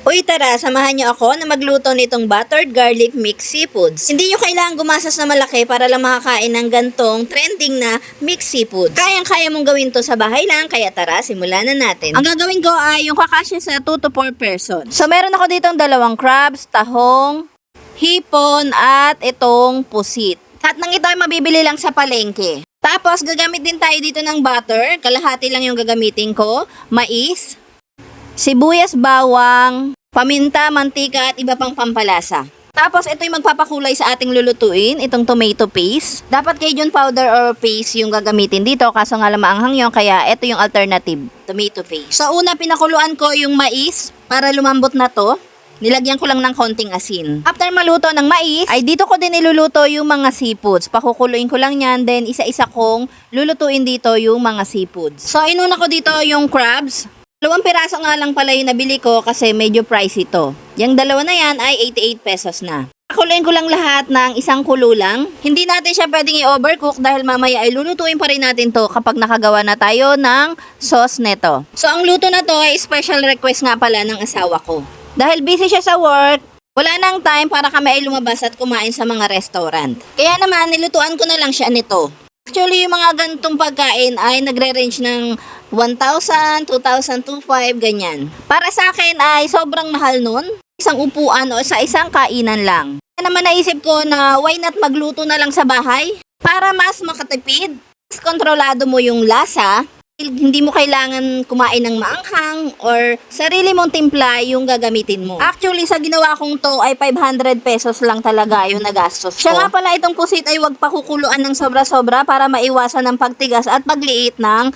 Uy tara, samahan niyo ako na magluto nitong buttered garlic mixed seafoods. Hindi niyo kailangan gumastos na malaki para lang makakain ng gantong trending na mixed seafoods. Kayang-kaya mong gawin to sa bahay lang, kaya tara, simulan na natin. Ang gagawin ko ay yung kakasya sa 2 to 4 person. So meron ako ditong 2 crabs, tahong, hipon, at itong pusit. At nang ito ay mabibili lang sa palengke. Tapos gagamit din tayo dito ng butter, kalahati lang yung gagamitin ko, mais, sibuyas, bawang, paminta, mantika at iba pang pampalasa. Tapos ito yung magpapakulay sa ating lulutuin, itong tomato paste. Dapat Cajun powder or paste yung gagamitin dito, kaso nga lang maanghang yun, kaya ito yung alternative, tomato paste. So una, pinakuluan ko yung mais para lumambot na to. Nilagyan ko lang ng konting asin. After maluto ng mais, ay dito ko din iluluto yung mga seafoods. Pakukuluin ko lang yan, then isa-isa kong lulutuin dito yung mga seafoods. So inuna ko dito yung crabs. 2 piraso nga lang pala yung nabili ko kasi medyo pricey ito. Yung dalawa na yan ay 88 pesos na. Pakuluin ko lang lahat ng isang kulo lang. Hindi natin siya pwedeng i-overcook dahil mamaya ay lulutuin pa rin natin to kapag nakagawa na tayo ng sauce neto. So ang luto na to ay special request nga pala ng asawa ko. Dahil busy siya sa work, wala nang time para kami ay lumabas at kumain sa mga restaurant. Kaya naman, nilutuan ko na lang siya nito. Actually, yung mga ganitong pagkain ay nagre-range ng 1,000, 2,000, 2,500, ganyan. Para sa akin ay sobrang mahal nun. Isang upuan o sa isang kainan lang. Kaya naman naisip ko na why not magluto na lang sa bahay? Para mas makatipid, mas kontrolado mo yung lasa. Hindi mo kailangan kumain ng maanghang or sarili mong timpla yung gagamitin mo. Actually, sa ginawa kong to ay 500 pesos lang talaga yung nagastos ko. Siya nga pala itong pusit ay wag pakukuluan ng sobra-sobra para maiwasan ng pagtigas at pagliit ng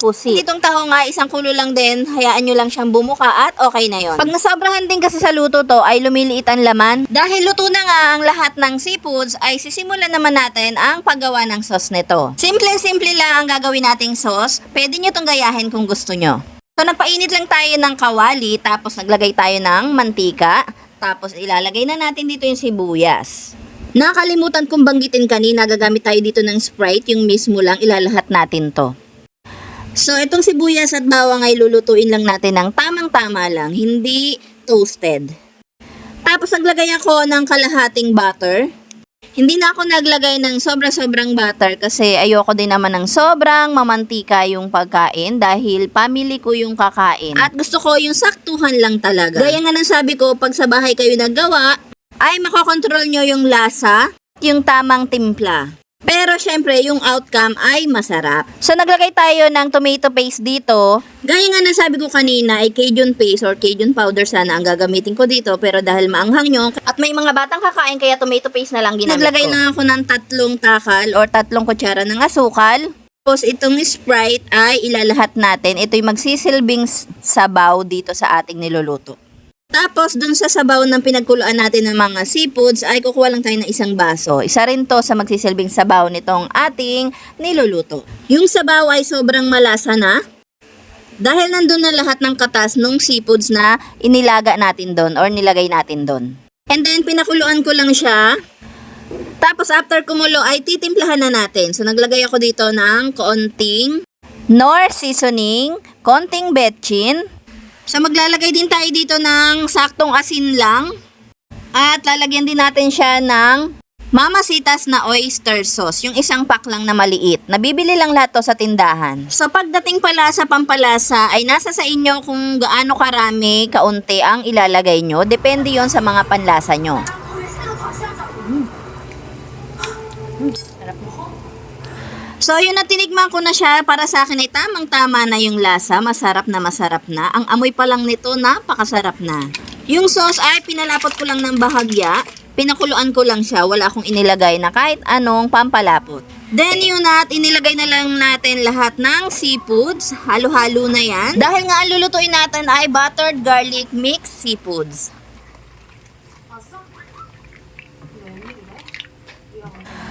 pusit. Itong taho nga, isang kulo lang din, hayaan nyo lang siyang bumuka at okay na yon. Pag nasobrahan din kasi sa luto to ay lumiliit ang laman. Dahil luto na nga ang lahat ng seafoods ay sisimulan naman natin ang paggawa ng sauce nito. Simple-simple lang ang gagawin nating sauce. Pwede nyo itong gayahin kung gusto nyo. So nagpainit lang tayo ng kawali, tapos naglagay tayo ng mantika, tapos ilalagay na natin dito yung sibuyas. Nakalimutan kong banggitin kanina, gagamit tayo dito ng Sprite, yung mismo lang ilalahat natin to. So, itong sibuyas at bawang ay lulutuin lang natin ng tamang-tama lang, hindi toasted. Tapos, naglagay ako ng kalahating butter. Hindi na ako naglagay ng sobra-sobrang butter kasi ayoko din naman ng sobrang mamantika yung pagkain dahil family ko yung kakain. At gusto ko yung saktuhan lang talaga. Gaya nga ng sabi ko, pag sa bahay kayo naggawa, ay makokontrol nyo yung lasa, yung tamang timpla. Pero syempre, yung outcome ay masarap. So, naglagay tayo ng tomato paste dito. Gaya nga na sabi ko kanina, ay Cajun paste or Cajun powder sana ang gagamitin ko dito. Pero dahil maanghang nyo, at may mga batang kakain, kaya tomato paste na lang ginamit ko. Naglagay na ako ng 3 takal or 3 kutsara ng asukal. Tapos, itong Sprite ay ilalahat natin. Ito yung magsisilbing sabaw dito sa ating niluluto. Tapos, dun sa sabaw ng pinagkuluan natin ng mga seafoods, ay kukuha lang tayo ng 1 baso. Isa rin to sa magsisilbing sabaw nitong ating niluluto. Yung sabaw ay sobrang malasa na. Dahil nandun na lahat ng katas ng seafoods na inilaga natin doon or nilagay natin doon. And then, pinakuluan ko lang siya. Tapos, after kumulo, ay titimplahan na natin. So, naglagay ako dito ng konting Knorr seasoning, konting betchin. So, maglalagay din tayo dito ng saktong asin lang. At lalagyan din natin siya ng Mamasitas na oyster sauce. Yung 1 pack lang na maliit. Nabibili lang lahat to sa tindahan. So, pagdating pala sa pampalasa, ay nasa sa inyo kung gaano karami, kaunti ang ilalagay nyo. Depende yon sa mga panlasa nyo. So, yun na, tinikman ko na siya. Para sa akin ay tamang-tama na yung lasa. Masarap na masarap na. Ang amoy pa lang nito, napakasarap na. Yung sauce ay pinalapot ko lang ng bahagya. Pinakuluan ko lang siya. Wala akong inilagay na kahit anong pampalapot. Then yun at inilagay na lang natin lahat ng seafoods. Halo-halo na yan. Dahil nga ang lulutuin natin ay buttered garlic mixed seafoods.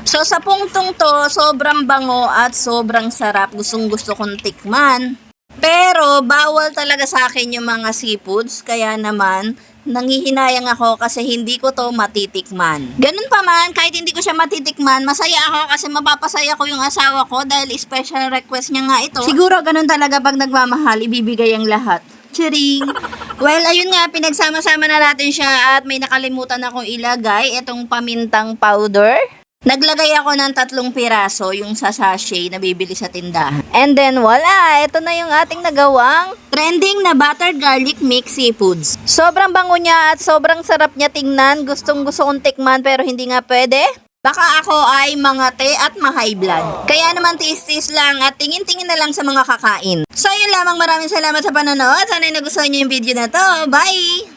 So, sa punktong to, sobrang bango at sobrang sarap. Gustong-gusto kong tikman. Pero, bawal talaga sa akin yung mga seafoods. Kaya naman, nanghihinayang ako kasi hindi ko to matitikman. Ganun pa man, kahit hindi ko siya matitikman, masaya ako kasi mapapasaya ko yung asawa ko dahil special request niya nga ito. Siguro ganun talaga pag nagmamahal, ibibigay ang lahat. Charing! Well, ayun nga, pinagsama-sama na natin siya at may nakalimutan akong ilagay itong pamintang powder. Naglagay ako ng 3 piraso, yung sa sachet na bibili sa tindahan. And then wala, ito na yung ating nagawang trending na buttered garlic mix seafoods. Sobrang bango niya at sobrang sarap niya tingnan. Gustong gusto kong tikman pero hindi nga pwede. Baka ako ay mangate at ma-high blood. Kaya naman tis-tis lang at tingin-tingin na lang sa mga kakain. So yun lamang, maraming salamat sa panonood. Sana nagustuhan niyo yung video na to. Bye!